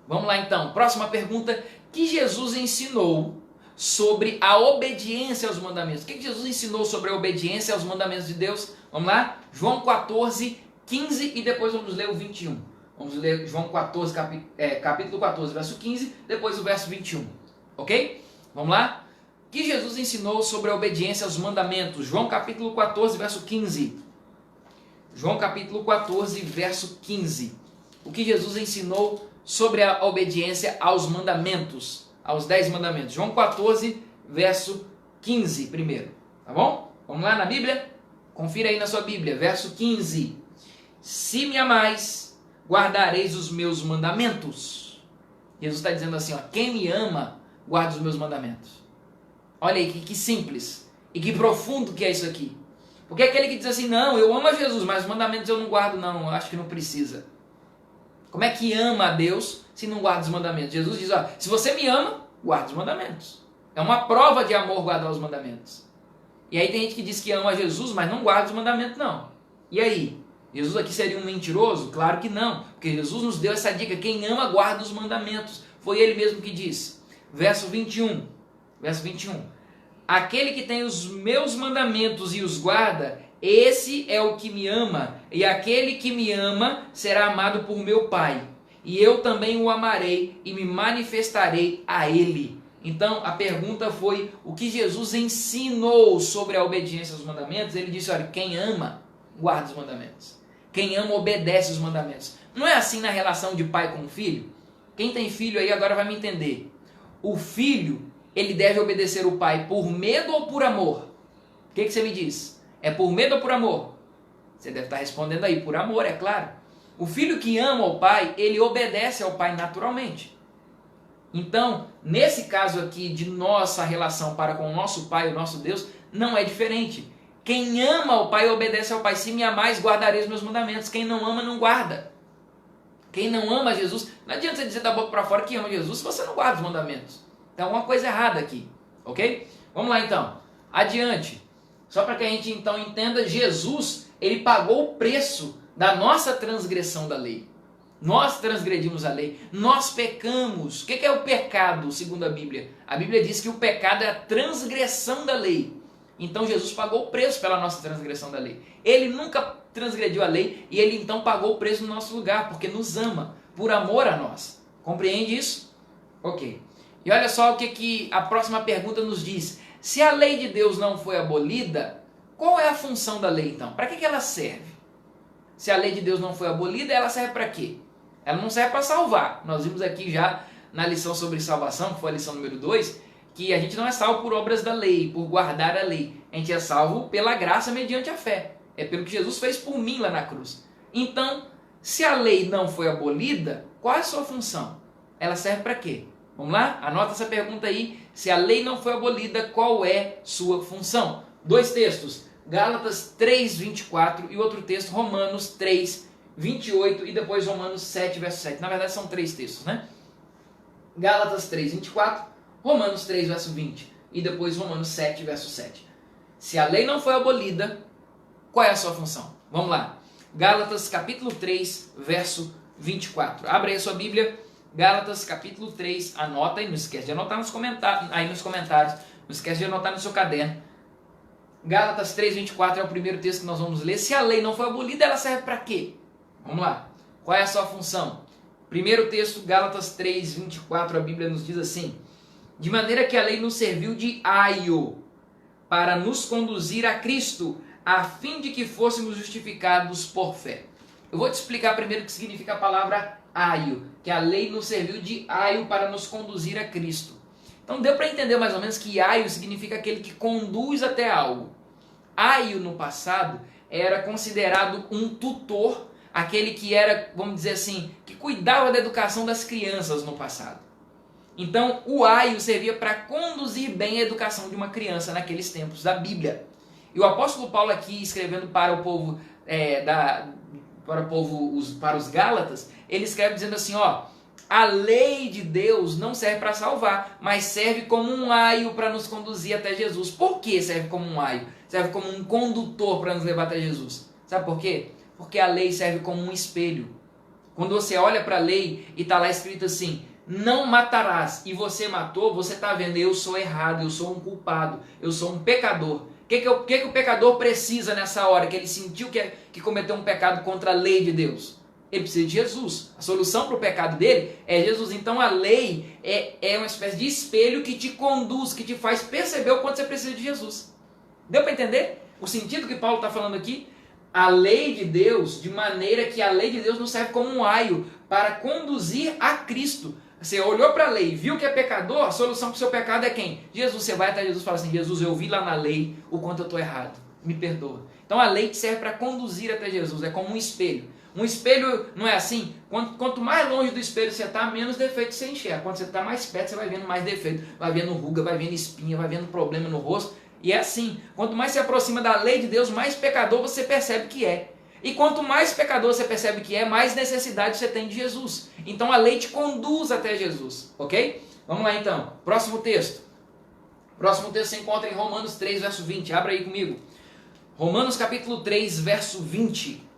Vamos lá então. Próxima pergunta. Que Jesus ensinou sobre a obediência aos mandamentos? O que Jesus ensinou sobre a obediência aos mandamentos de Deus? Vamos lá? João 14, 15 e depois vamos ler o 21. Vamos ler João 14, capítulo 14, verso 15, depois o verso 21. Ok? Vamos lá? O que Jesus ensinou sobre a obediência aos mandamentos? João capítulo 14, verso 15. João capítulo 14, verso 15. O que Jesus ensinou sobre a obediência aos mandamentos, aos 10 mandamentos. João 14, verso 15 primeiro. Tá bom? Vamos lá na Bíblia? Confira aí na sua Bíblia, verso 15. Se me amais, guardareis os meus mandamentos. Jesus está dizendo assim, ó, quem me ama, guarda os meus mandamentos. Olha aí que simples e que profundo que é isso aqui. Porque aquele que diz assim, não, eu amo a Jesus, mas os mandamentos eu não guardo não, eu acho que não precisa. Como é que ama a Deus se não guarda os mandamentos? Jesus diz, ó, se você me ama, guarda os mandamentos. É uma prova de amor guardar os mandamentos. E aí tem gente que diz que ama a Jesus, mas não guarda os mandamentos não. E aí? Jesus aqui seria um mentiroso? Claro que não, porque Jesus nos deu essa dica, quem ama guarda os mandamentos. Foi ele mesmo que disse. Verso 21. Aquele que tem os meus mandamentos e os guarda, esse é o que me ama, e aquele que me ama será amado por meu Pai, e eu também o amarei e me manifestarei a ele. Então a pergunta foi o que Jesus ensinou sobre a obediência aos mandamentos. Ele disse, olha, quem ama, guarda os mandamentos. Quem ama, obedece os mandamentos. Não é assim na relação de pai com filho? Quem tem filho aí agora vai me entender. O filho, ele deve obedecer o pai por medo ou por amor? O que você me diz? É por medo ou por amor? Você deve estar respondendo aí, por amor, é claro. O filho que ama o pai, ele obedece ao pai naturalmente. Então, nesse caso aqui de nossa relação para com o nosso pai, o nosso Deus, não é diferente. Quem ama o pai, obedece ao pai. Se me amais, guardarei os meus mandamentos. Quem não ama, não guarda. Quem não ama Jesus, não adianta você dizer da boca para fora que ama Jesus se você não guarda os mandamentos. Tem alguma coisa errada aqui, ok? Vamos lá então, adiante. Só para que a gente então entenda, Jesus, ele pagou o preço da nossa transgressão da lei. Nós transgredimos a lei, nós pecamos. O que é o pecado, segundo a Bíblia? A Bíblia diz que o pecado é a transgressão da lei. Então Jesus pagou o preço pela nossa transgressão da lei. Ele nunca transgrediu a lei e ele então pagou o preço no nosso lugar, porque nos ama, por amor a nós. Compreende isso? Ok. E olha só o que a próxima pergunta nos diz. Se a lei de Deus não foi abolida, qual é a função da lei então? Para que ela serve? Se a lei de Deus não foi abolida, ela serve para quê? Ela não serve para salvar. Nós vimos aqui já na lição sobre salvação, que foi a lição número 2, que a gente não é salvo por obras da lei, por guardar a lei. A gente é salvo pela graça mediante a fé. É pelo que Jesus fez por mim lá na cruz. Então, se a lei não foi abolida, qual é a sua função? Ela serve para quê? Vamos lá? Anota essa pergunta aí. Se a lei não foi abolida, qual é sua função? 2 textos. Gálatas 3, 24 e outro texto, Romanos 3, 28 e depois Romanos 7, verso 7. Na verdade são 3 textos, né? Gálatas 3, 24, Romanos 3, verso 20 e depois Romanos 7, verso 7. Se a lei não foi abolida, qual é a sua função? Vamos lá. Gálatas capítulo 3, verso 24. Abre aí a sua Bíblia, Gálatas capítulo 3, anota aí, não esquece de anotar nos comentários, não esquece de anotar no seu caderno. Gálatas 3, 24 é o primeiro texto que nós vamos ler. Se a lei não foi abolida, ela serve para quê? Vamos lá. Qual é a sua função? Primeiro texto, Gálatas 3, 24, a Bíblia nos diz assim: de maneira que a lei nos serviu de aio para nos conduzir a Cristo, a fim de que fôssemos justificados por fé. Eu vou te explicar primeiro o que significa a palavra aio, que a lei nos serviu de aio para nos conduzir a Cristo. Então deu para entender mais ou menos que aio significa aquele que conduz até algo. Aio no passado era considerado um tutor, aquele que era, vamos dizer assim, que cuidava da educação das crianças no passado. Então o aio servia para conduzir bem a educação de uma criança naqueles tempos da Bíblia. E o apóstolo Paulo aqui, escrevendo para o povo, para os Gálatas, ele escreve dizendo assim, ó: a lei de Deus não serve para salvar, mas serve como um aio para nos conduzir até Jesus. Por que serve como um aio? Serve como um condutor para nos levar até Jesus. Sabe por quê? Porque a lei serve como um espelho. Quando você olha para a lei e está lá escrito assim, não matarás, e você matou, você está vendo, eu sou errado, eu sou um culpado, eu sou um pecador. O que o pecador precisa nessa hora, que ele sentiu que cometeu um pecado contra a lei de Deus? Ele precisa de Jesus. A solução para o pecado dele é Jesus. Então a lei é uma espécie de espelho que te conduz, que te faz perceber o quanto você precisa de Jesus. Deu para entender o sentido que Paulo está falando aqui? A lei de Deus, de maneira que a lei de Deus nos serve como um aio para conduzir a Cristo. Você olhou para a lei, viu que é pecador, a solução para o seu pecado é quem? Jesus. Você vai até Jesus e fala assim, Jesus, eu vi lá na lei o quanto eu estou errado, me perdoa. Então a lei te serve para conduzir até Jesus, é como um espelho. Um espelho não é assim? Quanto mais longe do espelho você está, menos defeito você enxerga. Quando você está mais perto, você vai vendo mais defeito. Vai vendo ruga, vai vendo espinha, vai vendo problema no rosto. E é assim. Quanto mais se aproxima da lei de Deus, mais pecador você percebe que é. E quanto mais pecador você percebe que é, mais necessidade você tem de Jesus. Então a lei te conduz até Jesus. Ok? Vamos lá então. Próximo texto. Próximo texto se encontra em Romanos 3, verso 20. Abra aí comigo. Romanos capítulo 3, verso 20.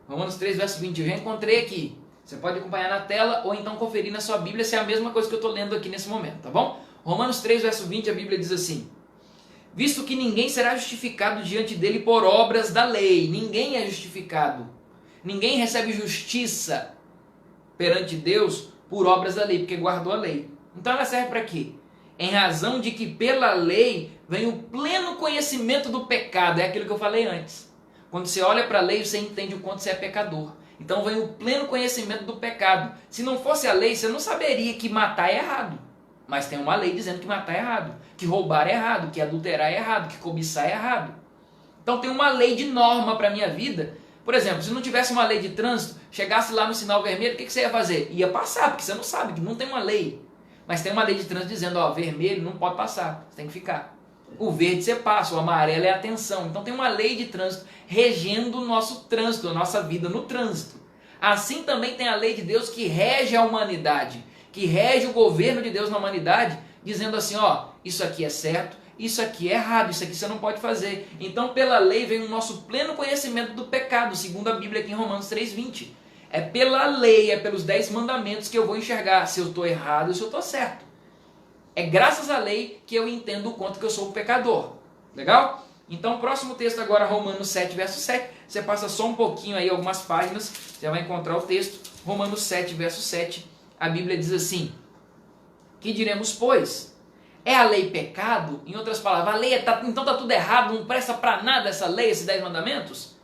Romanos 3, verso 20, eu já encontrei aqui. Você pode acompanhar na tela ou então conferir na sua Bíblia se é a mesma coisa que eu estou lendo aqui nesse momento, tá bom? Romanos 3, verso 20, a Bíblia diz assim: visto que ninguém será justificado diante dele por obras da lei. Ninguém é justificado. Ninguém recebe justiça perante Deus por obras da lei, porque guardou a lei. Então ela serve para quê? Em razão de que pela lei vem o pleno conhecimento do pecado. É aquilo que eu falei antes. Quando você olha para a lei, você entende o quanto você é pecador. Então vem o pleno conhecimento do pecado. Se não fosse a lei, você não saberia que matar é errado. Mas tem uma lei dizendo que matar é errado, que roubar é errado, que adulterar é errado, que cobiçar é errado. Então tem uma lei de norma para a minha vida. Por exemplo, se não tivesse uma lei de trânsito, chegasse lá no sinal vermelho, o que você ia fazer? Ia passar, porque você não sabe, que não tem uma lei. Mas tem uma lei de trânsito dizendo, ó, vermelho não pode passar, você tem que ficar. O verde você passa, o amarelo é atenção. Então tem uma lei de trânsito regendo o nosso trânsito, a nossa vida no trânsito. Assim também tem a lei de Deus que rege a humanidade, que rege o governo de Deus na humanidade, dizendo assim, ó, isso aqui é certo, isso aqui é errado, isso aqui você não pode fazer. Então pela lei vem o nosso pleno conhecimento do pecado, segundo a Bíblia aqui em Romanos 3,20. É pela lei, é pelos 10 mandamentos que eu vou enxergar se eu estou errado ou se eu estou certo. É graças à lei que eu entendo o quanto que eu sou um pecador. Legal? Então, o próximo texto agora, Romanos 7, verso 7. Você passa só um pouquinho aí, algumas páginas, você vai encontrar o texto. Romanos 7, verso 7. A Bíblia diz assim: que diremos, pois? É a lei pecado? Em outras palavras, a lei então está tudo errado, não presta para nada essa lei, esses 10 mandamentos?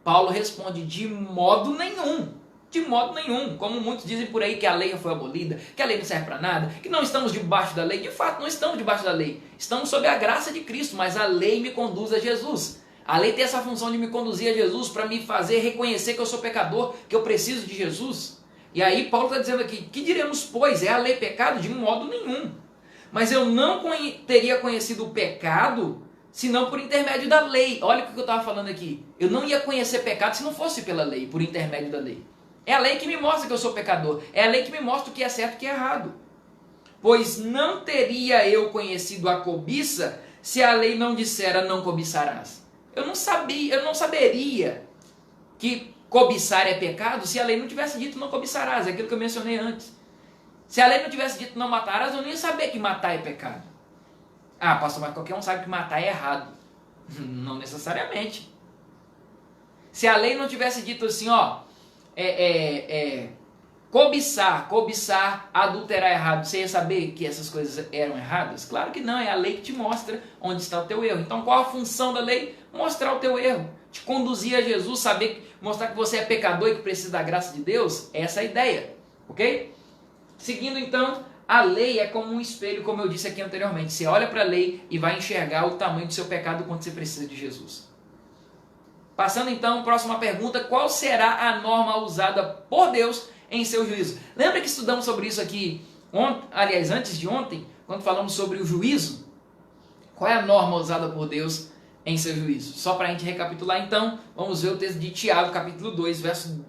Paulo responde, de modo nenhum. De modo nenhum, como muitos dizem por aí que a lei já foi abolida, que a lei não serve para nada, que não estamos debaixo da lei. De fato, não estamos debaixo da lei. Estamos sob a graça de Cristo, mas a lei me conduz a Jesus. A lei tem essa função de me conduzir a Jesus para me fazer reconhecer que eu sou pecador, que eu preciso de Jesus. E aí Paulo está dizendo aqui, que diremos, pois? É a lei pecado? De modo nenhum. Mas eu não teria conhecido o pecado senão por intermédio da lei. Olha o que eu estava falando aqui. Eu não ia conhecer pecado se não fosse pela lei, por intermédio da lei. É a lei que me mostra que eu sou pecador. É a lei que me mostra o que é certo e o que é errado. Pois não teria eu conhecido a cobiça se a lei não dissera não cobiçarás. Eu não saberia que cobiçar é pecado se a lei não tivesse dito não cobiçarás, é aquilo que eu mencionei antes. Se a lei não tivesse dito não matarás, eu nem ia saber que matar é pecado. Ah, pastor, mas qualquer um sabe que matar é errado. Não necessariamente. Se a lei não tivesse dito assim, ó, cobiçar, adulterar é errado, você ia saber que essas coisas eram erradas? Claro que não, é a lei que te mostra onde está o teu erro. Então qual a função da lei? Mostrar o teu erro, te conduzir a Jesus, mostrar que você é pecador e que precisa da graça de Deus. Essa é a ideia, ok? Seguindo então, a lei é como um espelho, como eu disse aqui anteriormente. Você olha para a lei e vai enxergar o tamanho do seu pecado quando você precisa de Jesus. Passando então, próxima pergunta: qual será a norma usada por Deus em seu juízo? Lembra que estudamos sobre isso aqui, antes de ontem, quando falamos sobre o juízo? Qual é a norma usada por Deus em seu juízo? Só para a gente recapitular então, vamos ver o texto de Tiago, capítulo 2,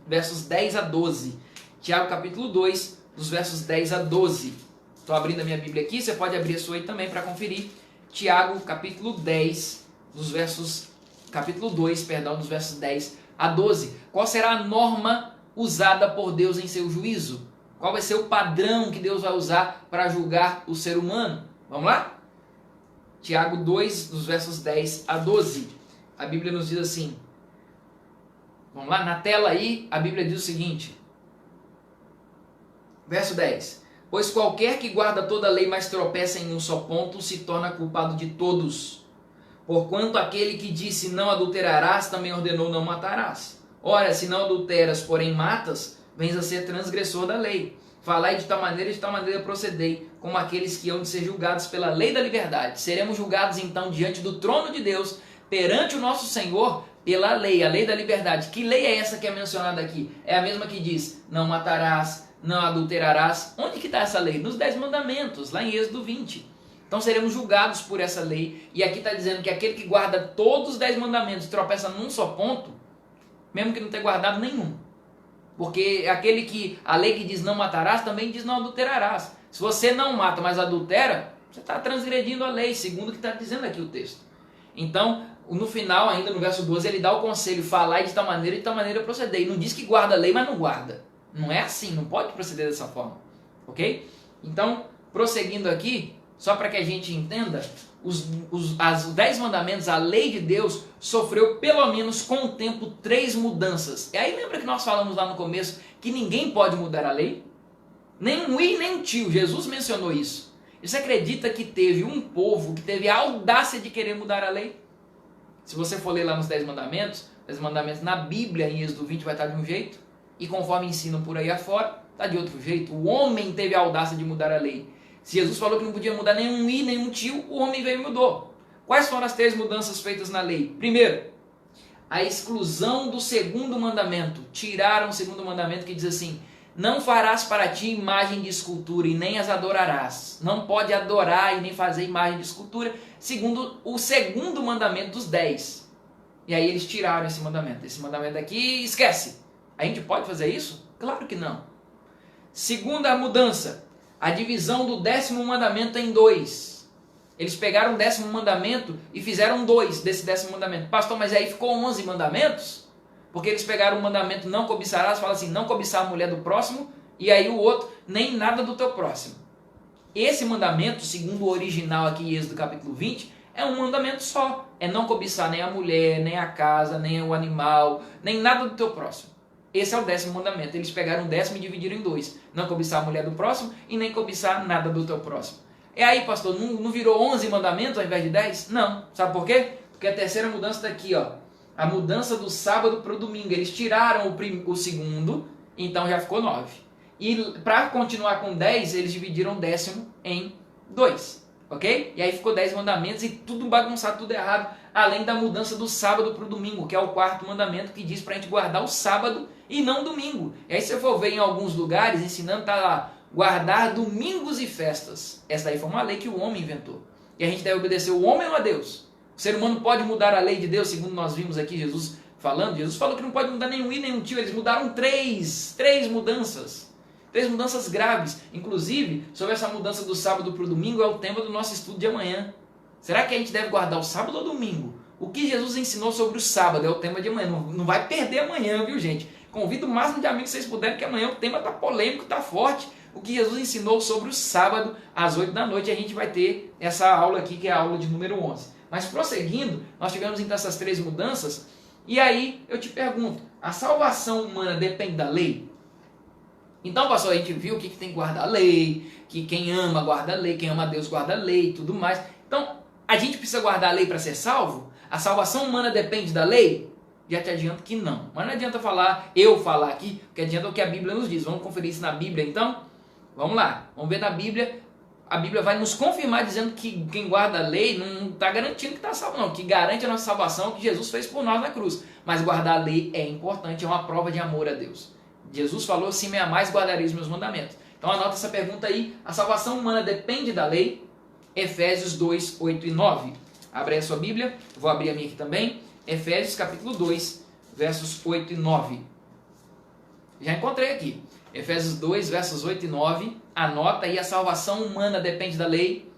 versos 10 a 12. Tiago, capítulo 2, dos versos 10 a 12. Estou abrindo a minha Bíblia aqui, você pode abrir a sua aí também para conferir. Tiago, capítulo 2, dos versos 10 a 12. Qual será a norma usada por Deus em seu juízo? Qual vai ser o padrão que Deus vai usar para julgar o ser humano? Vamos lá? Tiago 2, dos versos 10 a 12. A Bíblia nos diz assim. Vamos lá? Na tela aí, a Bíblia diz o seguinte. Verso 10. Pois qualquer que guarda toda a lei, mas tropeça em um só ponto, se torna culpado de todos. Porquanto aquele que disse não adulterarás, também ordenou não matarás. Ora, se não adulteras, porém matas, vens a ser transgressor da lei. Falai de tal maneira e de tal maneira procedei, como aqueles que hão de ser julgados pela lei da liberdade. Seremos julgados então diante do trono de Deus, perante o nosso Senhor, pela lei, a lei da liberdade. Que lei é essa que é mencionada aqui? É a mesma que diz, não matarás, não adulterarás. Onde que está essa lei? Nos 10 mandamentos, lá em Êxodo 20. Então seremos julgados por essa lei. E aqui está dizendo que aquele que guarda todos os 10 mandamentos e tropeça num só ponto, mesmo que não tenha guardado nenhum. Porque a lei que diz não matarás, também diz não adulterarás. Se você não mata, mas adultera, você está transgredindo a lei, segundo o que está dizendo aqui o texto. Então, no final, ainda no verso 12, ele dá o conselho, falai de tal maneira e de tal maneira proceder. E não diz que guarda a lei, mas não guarda. Não é assim, não pode proceder dessa forma. Ok? Então, prosseguindo aqui, só para que a gente entenda, os 10 mandamentos, a lei de Deus, sofreu pelo menos com o tempo 3 mudanças. E aí lembra que nós falamos lá no começo que ninguém pode mudar a lei? Nem um i, nem um tio. Jesus mencionou isso. E você acredita que teve um povo que teve a audácia de querer mudar a lei? Se você for ler lá nos 10 mandamentos na Bíblia, em Êxodo 20, vai estar de um jeito, e conforme ensinam por aí afora, está de outro jeito. O homem teve a audácia de mudar a lei. Se Jesus falou que não podia mudar nenhum i, nenhum tio, o homem veio e mudou. Quais foram as 3 mudanças feitas na lei? Primeiro, a exclusão do segundo mandamento. Tiraram o segundo mandamento que diz assim, não farás para ti imagem de escultura e nem as adorarás. Não pode adorar e nem fazer imagem de escultura, segundo o segundo mandamento dos 10. E aí eles tiraram esse mandamento. Esse mandamento aqui, esquece. A gente pode fazer isso? Claro que não. Segunda mudança, a divisão do 10º mandamento em 2. Eles pegaram o 10º mandamento e fizeram 2 desse 10º mandamento. Pastor, mas aí ficou 11 mandamentos? Porque eles pegaram o mandamento não cobiçarás, fala assim, não cobiçar a mulher do próximo, e aí o outro, nem nada do teu próximo. Esse mandamento, segundo o original aqui em Êxodo capítulo 20, é um mandamento só. É não cobiçar nem a mulher, nem a casa, nem o animal, nem nada do teu próximo. Esse é o 10º mandamento. Eles pegaram o 10º e dividiram em 2. Não cobiçar a mulher do próximo e nem cobiçar nada do teu próximo. E aí, pastor, não virou 11 mandamentos ao invés de 10? Não. Sabe por quê? Porque a terceira mudança está aqui, ó. A mudança do sábado para o domingo. Eles tiraram o segundo, então já ficou 9. E para continuar com 10, eles dividiram o 10º em 2. Ok? E aí ficou 10 mandamentos e tudo bagunçado, tudo errado. Além da mudança do sábado para o domingo, que é o 4º mandamento que diz para a gente guardar o sábado e não domingo. E aí se você for ver em alguns lugares, ensinando, está lá, guardar domingos e festas. Essa daí foi uma lei que o homem inventou. E a gente deve obedecer o homem ou a Deus? O ser humano pode mudar a lei de Deus, segundo nós vimos aqui Jesus falando. Jesus falou que não pode mudar nenhum i, nenhum tio. Eles mudaram 3 mudanças. 3 mudanças graves. Inclusive, sobre essa mudança do sábado para o domingo, é o tema do nosso estudo de amanhã. Será que a gente deve guardar o sábado ou domingo? O que Jesus ensinou sobre o sábado é o tema de amanhã. Não vai perder amanhã, viu, gente? Convido o máximo de amigos que vocês puderem, porque amanhã o tema está polêmico, está forte. O que Jesus ensinou sobre o sábado, às 8 da noite, a gente vai ter essa aula aqui, que é a aula de número 11. Mas prosseguindo, nós tivemos então essas 3 mudanças, e aí eu te pergunto, a salvação humana depende da lei? Então, pastor, a gente viu que tem que guardar a lei, que quem ama guarda a lei, quem ama a Deus guarda a lei e tudo mais. Então, a gente precisa guardar a lei para ser salvo? A salvação humana depende da lei? Já te adianto que não. Mas não adianta eu falar aqui, porque adianta o que a Bíblia nos diz. Vamos conferir isso na Bíblia então? Vamos lá, vamos ver na Bíblia. A Bíblia vai nos confirmar dizendo que quem guarda a lei não está garantindo que está salvo, não. O que garante a nossa salvação é o que Jesus fez por nós na cruz. Mas guardar a lei é importante, é uma prova de amor a Deus. Jesus falou, se me amais, guardareis os meus mandamentos. Então anota essa pergunta aí. A salvação humana depende da lei? Efésios 2, 8 e 9. Abre aí a sua Bíblia, vou abrir a minha aqui também. Efésios capítulo 2, versos 8 e 9. Já encontrei aqui. Efésios 2, versos 8 e 9. Anota aí, a salvação humana depende da lei.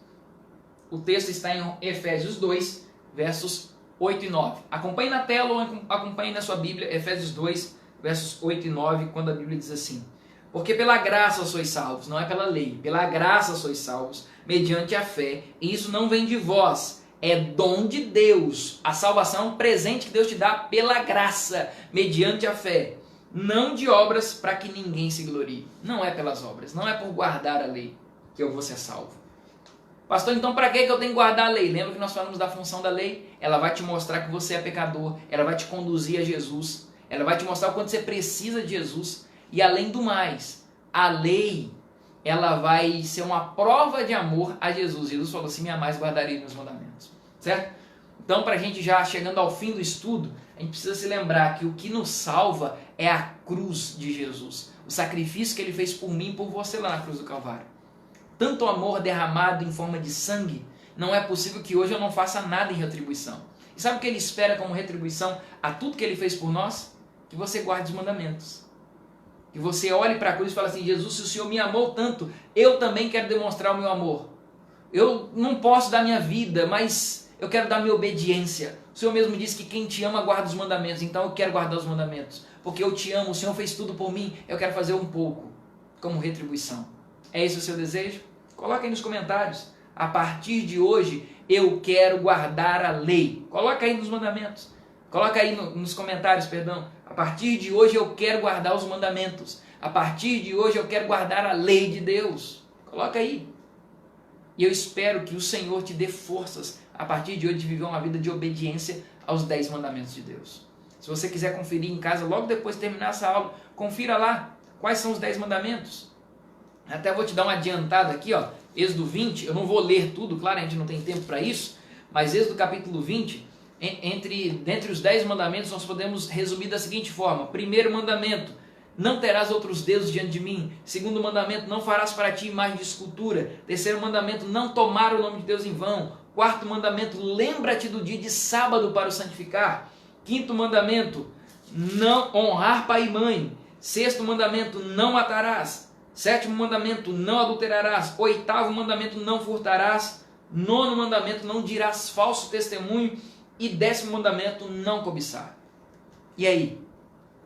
O texto está em Efésios 2, versos 8 e 9. Acompanhe na tela ou acompanhe na sua Bíblia, Efésios 2, versos 8 e 9, quando a Bíblia diz assim: porque pela graça sois salvos, não é pela lei, pela graça sois salvos, mediante a fé, e isso não vem de vós, é dom de Deus. A salvação é um presente que Deus te dá pela graça, mediante a fé, não de obras para que ninguém se glorie. Não é pelas obras, não é por guardar a lei que eu vou ser salvo. Pastor, então para que eu tenho que guardar a lei? Lembra que nós falamos da função da lei? Ela vai te mostrar que você é pecador, ela vai te conduzir a Jesus, ela vai te mostrar o quanto você precisa de Jesus. E além do mais, a lei, ela vai ser uma prova de amor a Jesus. Jesus falou assim, me amais, guardarei meus mandamentos. Certo? Então, para a gente já chegando ao fim do estudo, a gente precisa se lembrar que o que nos salva é a cruz de Jesus. O sacrifício que ele fez por mim e por você lá na cruz do Calvário. Tanto amor derramado em forma de sangue, não é possível que hoje eu não faça nada em retribuição. E sabe o que ele espera como retribuição a tudo que ele fez por nós? Que você guarde os mandamentos. Que você olhe para a cruz e fale assim, Jesus, se o Senhor me amou tanto, eu também quero demonstrar o meu amor. Eu não posso dar minha vida, mas eu quero dar minha obediência. O Senhor mesmo disse que quem te ama guarda os mandamentos, então eu quero guardar os mandamentos. Porque eu te amo, o Senhor fez tudo por mim, eu quero fazer um pouco como retribuição. É esse o seu desejo? Coloca aí nos comentários. A partir de hoje, eu quero guardar a lei. Coloca aí nos mandamentos. Coloca aí nos comentários, perdão. A partir de hoje eu quero guardar os mandamentos. A partir de hoje eu quero guardar a lei de Deus. Coloca aí. E eu espero que o Senhor te dê forças a partir de hoje de viver uma vida de obediência aos 10 mandamentos de Deus. Se você quiser conferir em casa, logo depois de terminar essa aula, confira lá quais são os 10 mandamentos. Até vou te dar uma adiantada aqui, ó. Êxodo 20, eu não vou ler tudo, claro, a gente não tem tempo para isso, mas Êxodo capítulo 20, dentre os 10 mandamentos, nós podemos resumir da seguinte forma. Primeiro mandamento, não terás outros deuses diante de mim. Segundo mandamento, não farás para ti imagem de escultura. Terceiro mandamento, não tomar o nome de Deus em vão. Quarto mandamento, lembra-te do dia de sábado para o santificar. Quinto mandamento, não honrar pai e mãe. Sexto mandamento, não matarás. Sétimo mandamento, não adulterarás. Oitavo mandamento, não furtarás. Nono mandamento, não dirás falso testemunho. E 10º mandamento, não cobiçar. E aí?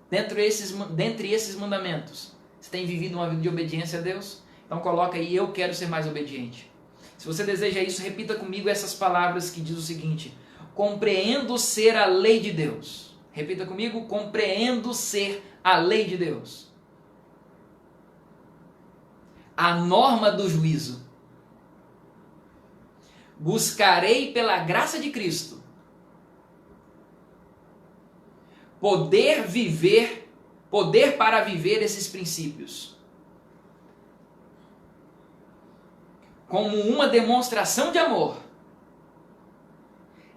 Dentre esses mandamentos, você tem vivido uma vida de obediência a Deus? Então coloca aí, eu quero ser mais obediente. Se você deseja isso, repita comigo essas palavras que diz o seguinte: compreendo ser a lei de Deus. Repita comigo, compreendo ser a lei de Deus. A norma do juízo. Buscarei pela graça de Cristo poder para viver esses princípios como uma demonstração de amor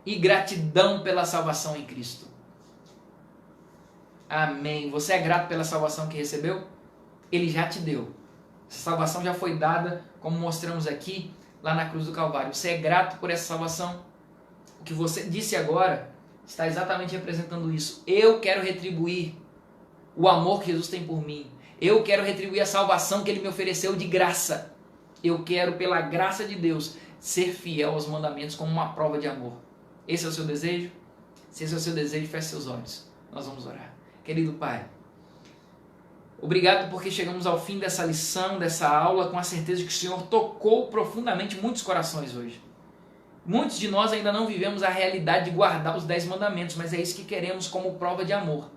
e gratidão pela salvação em Cristo. Amém. Você é grato pela salvação que recebeu? Ele já te deu. Essa salvação já foi dada, como mostramos aqui, lá na cruz do Calvário. Você é grato por essa salvação? O que você disse agora está exatamente representando isso. Eu quero retribuir o amor que Jesus tem por mim. Eu quero retribuir a salvação que Ele me ofereceu de graça. Eu quero, pela graça de Deus, ser fiel aos mandamentos como uma prova de amor. Esse é o seu desejo? Se esse é o seu desejo, feche seus olhos. Nós vamos orar. Querido Pai, obrigado porque chegamos ao fim dessa lição, dessa aula, com a certeza de que o Senhor tocou profundamente muitos corações hoje. Muitos de nós ainda não vivemos a realidade de guardar os 10 mandamentos, mas é isso que queremos como prova de amor.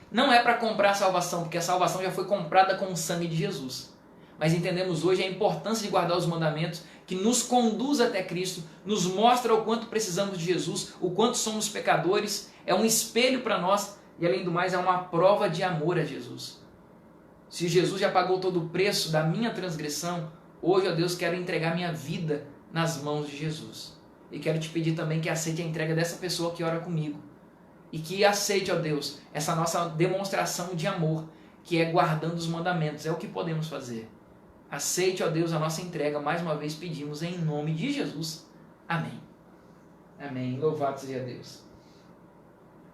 Não é para comprar a salvação, porque a salvação já foi comprada com o sangue de Jesus. Mas entendemos hoje a importância de guardar os mandamentos, que nos conduz até Cristo, nos mostra o quanto precisamos de Jesus, o quanto somos pecadores, é um espelho para nós e, além do mais, é uma prova de amor a Jesus. Se Jesus já pagou todo o preço da minha transgressão, hoje, ó Deus, quero entregar minha vida nas mãos de Jesus. E quero te pedir também que aceite a entrega dessa pessoa que ora comigo. E que aceite, ó Deus, essa nossa demonstração de amor, que é guardando os mandamentos. É o que podemos fazer. Aceite, ó Deus, a nossa entrega. Mais uma vez pedimos em nome de Jesus. Amém. Amém. Louvado seja Deus.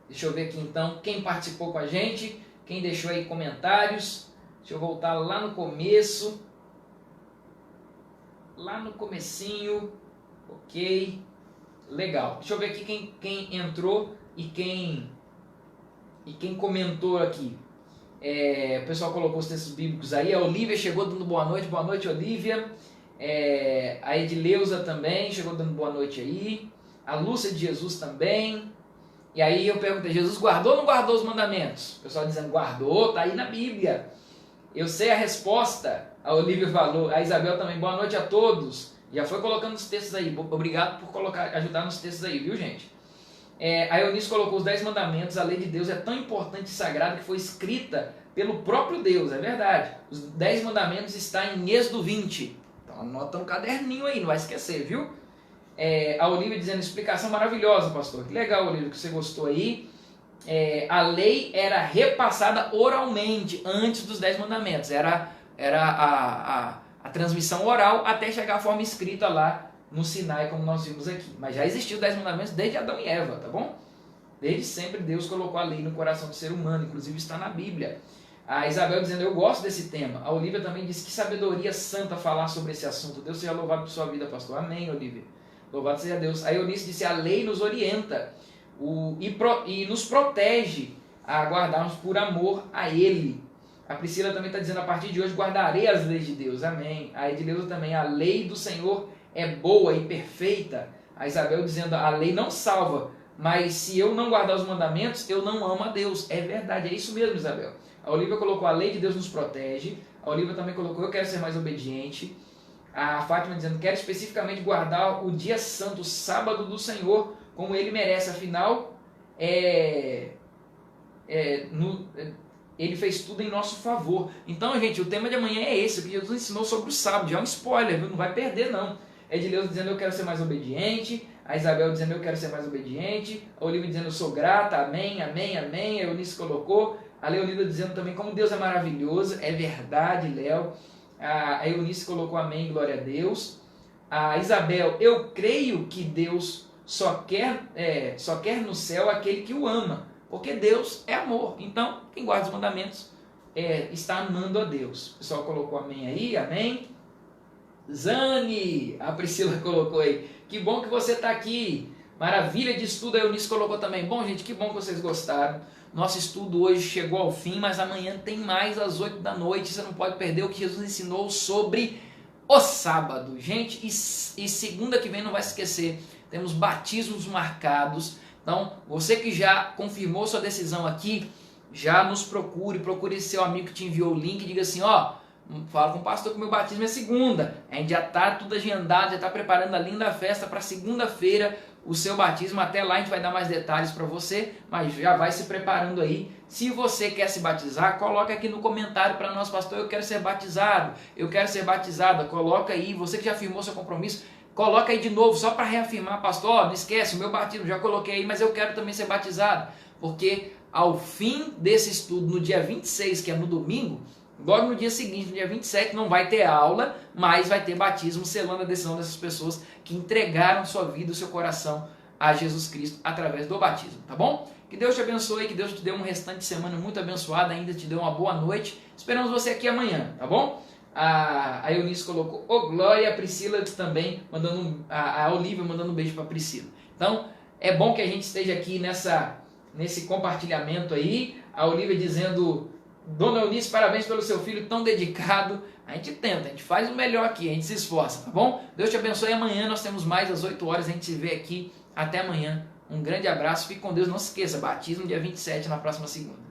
Deixa eu ver aqui então quem participou com a gente, quem deixou aí comentários. Deixa eu voltar lá no começo. Lá no comecinho. Ok. Legal. Deixa eu ver aqui quem entrou e quem comentou aqui. O pessoal colocou os textos bíblicos aí. A Olivia chegou dando boa noite Olivia. A Edileuza também chegou dando boa noite aí. A Lúcia de Jesus também. E aí eu perguntei, Jesus guardou ou não guardou os mandamentos? O pessoal dizendo, guardou, tá aí na Bíblia. Eu sei a resposta. A Olivia falou, a Isabel também, boa noite a todos. Já foi colocando os textos aí. Obrigado por ajudar nos textos aí, viu, gente? A Eunice colocou os 10 mandamentos. A lei de Deus é tão importante e sagrada que foi escrita pelo próprio Deus, é verdade. Os 10 mandamentos estão em Êxodo 20. Então anota um caderninho aí, não vai esquecer, viu? A Olivia dizendo, explicação maravilhosa, pastor. Que legal, Olivia, que você gostou aí. A lei era repassada oralmente antes dos 10 mandamentos. Era a transmissão oral até chegar à forma escrita lá no Sinai, como nós vimos aqui. Mas já existiu 10 mandamentos desde Adão e Eva, tá bom? Desde sempre Deus colocou a lei no coração do ser humano, inclusive está na Bíblia. A Isabel dizendo, eu gosto desse tema. A Olivia também disse, que sabedoria santa falar sobre esse assunto. Deus seja louvado por sua vida, pastor. Amém, Olivia. Louvado seja Deus. A Eunice disse, a lei nos orienta e nos protege a guardarmos por amor a Ele. A Priscila também está dizendo, a partir de hoje guardarei as leis de Deus. Amém. A Edileuza também, a lei do Senhor é boa e perfeita. A Isabel dizendo, a lei não salva, mas se eu não guardar os mandamentos, eu não amo a Deus. É verdade, é isso mesmo, Isabel. A Olivia colocou, a lei de Deus nos protege. A Olivia também colocou, eu quero ser mais obediente. A Fátima dizendo, quero especificamente guardar o dia santo, o sábado do Senhor, como ele merece. Afinal, ele fez tudo em nosso favor. Então, gente, o tema de amanhã é esse, o que Jesus ensinou sobre o sábado. Já é um spoiler, viu? Não vai perder, não. Edileuza dizendo, eu quero ser mais obediente. A Isabel dizendo, eu quero ser mais obediente. A Olivia dizendo, eu sou grata. Amém, amém, amém. A Eunice colocou. A Leonida dizendo também, como Deus é maravilhoso. É verdade, Léo. A Eunice colocou amém, glória a Deus. A Isabel, eu creio que Deus só quer no céu aquele que o ama, porque Deus é amor. Então, quem guarda os mandamentos está amando a Deus. O pessoal colocou amém aí, amém. Zane, a Priscila colocou aí, que bom que você está aqui. Maravilha de estudo, a Eunice colocou também. Bom, gente, que bom que vocês gostaram. Nosso estudo hoje chegou ao fim, mas amanhã tem mais às 8 da noite. Você não pode perder o que Jesus ensinou sobre o sábado. Gente, e segunda que vem não vai se esquecer, temos batismos marcados. Então, você que já confirmou sua decisão aqui, já nos procure seu amigo que te enviou o link, diga assim, ó, fala com o pastor que o meu batismo é segunda. A gente já está tudo agendado, já está preparando a linda festa para segunda-feira, o seu batismo. Até lá a gente vai dar mais detalhes para você, mas já vai se preparando aí. Se você quer se batizar, coloca aqui no comentário para nós, pastor, eu quero ser batizado, eu quero ser batizada. Coloca aí, você que já firmou seu compromisso, coloca aí de novo, só para reafirmar, pastor, não esquece, o meu batismo já coloquei aí, mas eu quero também ser batizado, porque ao fim desse estudo, no dia 26, que é no domingo, logo no dia seguinte, no dia 27, não vai ter aula, mas vai ter batismo, selando a decisão dessas pessoas que entregaram sua vida, o seu coração a Jesus Cristo através do batismo, tá bom? Que Deus te abençoe, que Deus te dê um restante de semana muito abençoada, ainda te dê uma boa noite. Esperamos você aqui amanhã, tá bom? A Eunice colocou, glória, a Priscila também, a Olivia mandando um beijo para Priscila. Então, É bom que a gente esteja aqui nesse compartilhamento aí. A Olivia dizendo: Dona Eunice, parabéns pelo seu filho tão dedicado. A gente tenta, a gente faz o melhor aqui, a gente se esforça, tá bom? Deus te abençoe. Amanhã nós temos mais às 8 horas, a gente se vê aqui. Até amanhã. Um grande abraço, fique com Deus. Não se esqueça, batismo dia 27 na próxima segunda.